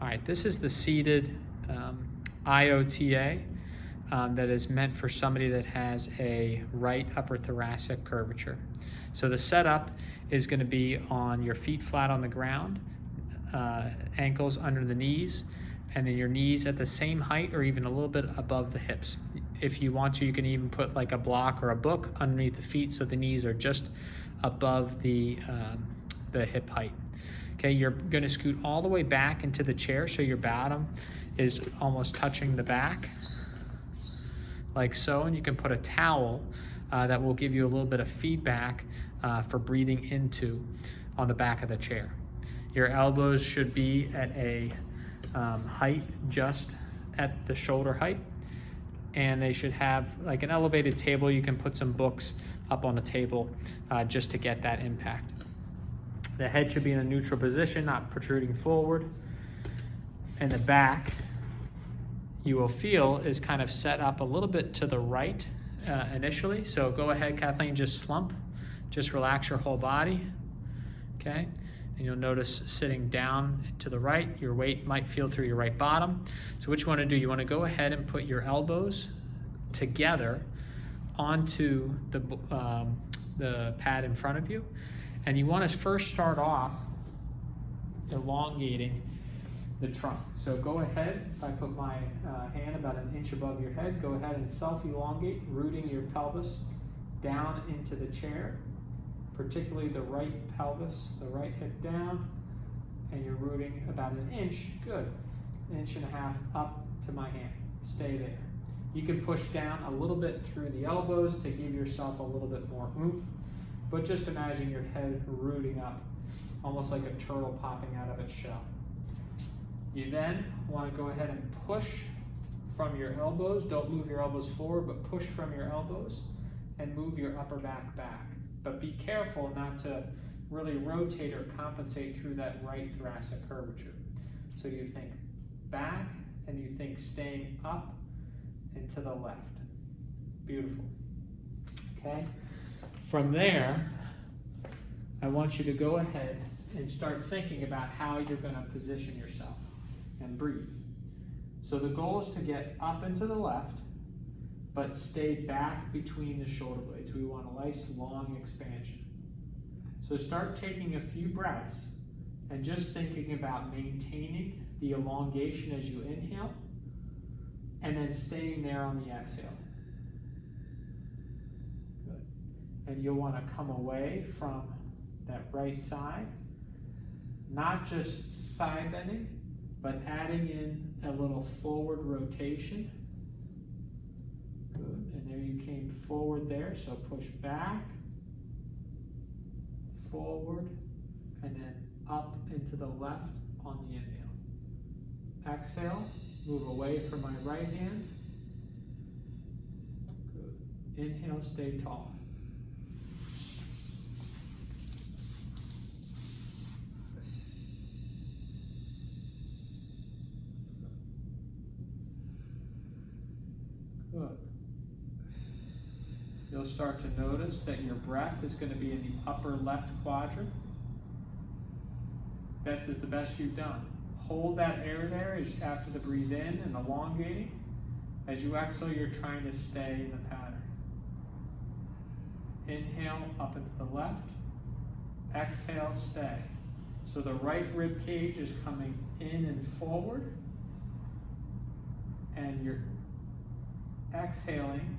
All right, this is the seated IOTA that is meant for somebody that has a right upper thoracic curvature. So the setup is going to be on your feet flat on the ground, ankles under the knees, and then your knees at the same height or even a little bit above the hips. If you want to, you can even put like a block or a book underneath the feet so the knees are just above the hip height. Okay, you're going to scoot all the way back into the chair so your bottom is almost touching the back, like so, and you can put a towel that will give you a little bit of feedback for breathing into on the back of the chair. Your elbows should be at a height just at the shoulder height, and they should have like an elevated table. You can put some books up on the table just to get that impact. The head should be in a neutral position, not protruding forward. And the back, you will feel, is kind of set up a little bit to the right initially. So go ahead, Kathleen, just slump. Just relax your whole body, okay? And you'll notice sitting down to the right, your weight might feel through your right bottom. So what you wanna do, you wanna go ahead and put your elbows together onto the pad in front of you. And you want to first start off elongating the trunk. So go ahead, if I put my hand about an inch above your head, go ahead and self-elongate, rooting your pelvis down into the chair, particularly the right pelvis, the right hip down, and you're rooting about an inch, good, 1.5 inches up to my hand. Stay there. You can push down a little bit through the elbows to give yourself a little bit more oomph. But just imagine your head rooting up, almost like a turtle popping out of its shell. You then want to go ahead and push from your elbows. Don't move your elbows forward, but push from your elbows and move your upper back back. But be careful not to really rotate or compensate through that right thoracic curvature. So you think back and you think staying up and to the left. Beautiful. Okay? From there, I want you to go ahead and start thinking about how you're going to position yourself and breathe. So the goal is to get up and to the left, but stay back between the shoulder blades. We want a nice long expansion. So start taking a few breaths and just thinking about maintaining the elongation as you inhale and then staying there on the exhale. And you'll want to come away from that right side, not just side bending, but adding in a little forward rotation. Good, and there you came forward there, so push back, forward, and then up into the left on the inhale. Exhale, move away from my right hand. Good, inhale, stay tall. Good. You'll start to notice that your breath is going to be in the upper left quadrant. This is the best you've done. Hold that air there after the breathe in and elongating. As you exhale, you're trying to stay in the pattern. Inhale up into the left. Exhale, stay. So the right rib cage is coming in and forward. And you're exhaling,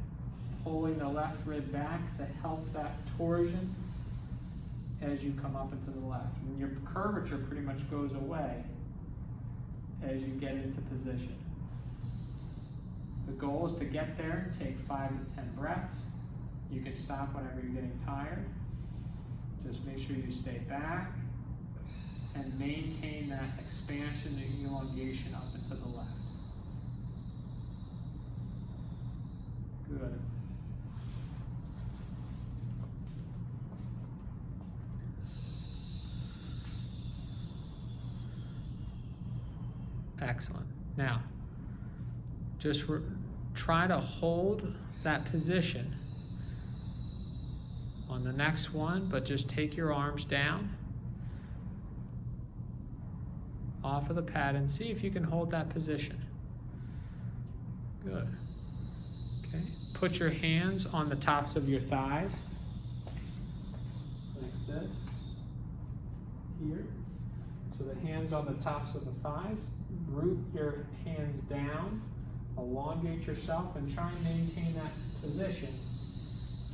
pulling the left rib back to help that torsion as you come up into the left. And your curvature pretty much goes away as you get into position. The goal is to get there and take 5 to 10 breaths. You can stop whenever you're getting tired. Just make sure you stay back and maintain that expansion and elongation up and to the left. Good. Excellent. Now, just try to hold that position on the next one, but just take your arms down off of the pad and see if you can hold that position. Good. Okay. Put your hands on the tops of your thighs, like this, here. So the hands on the tops of the thighs, root your hands down, elongate yourself, and try and maintain that position,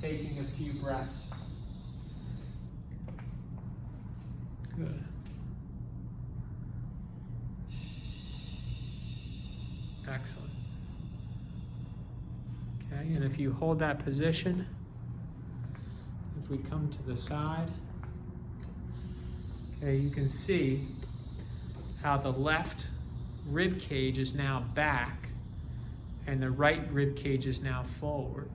taking a few breaths. Good. Excellent. Okay, and if you hold that position, if we come to the side, okay, you can see how the left rib cage is now back and the right rib cage is now forward.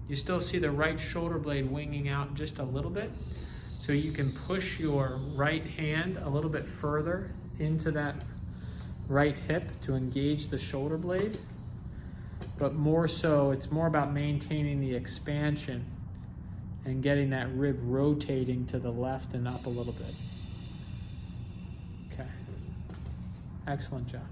You still see the right shoulder blade winging out just a little bit, so you can push your right hand a little bit further into that right hip to engage the shoulder blade. But more so, it's more about maintaining the expansion and getting that rib rotating to the left and up a little bit. Okay. Excellent job.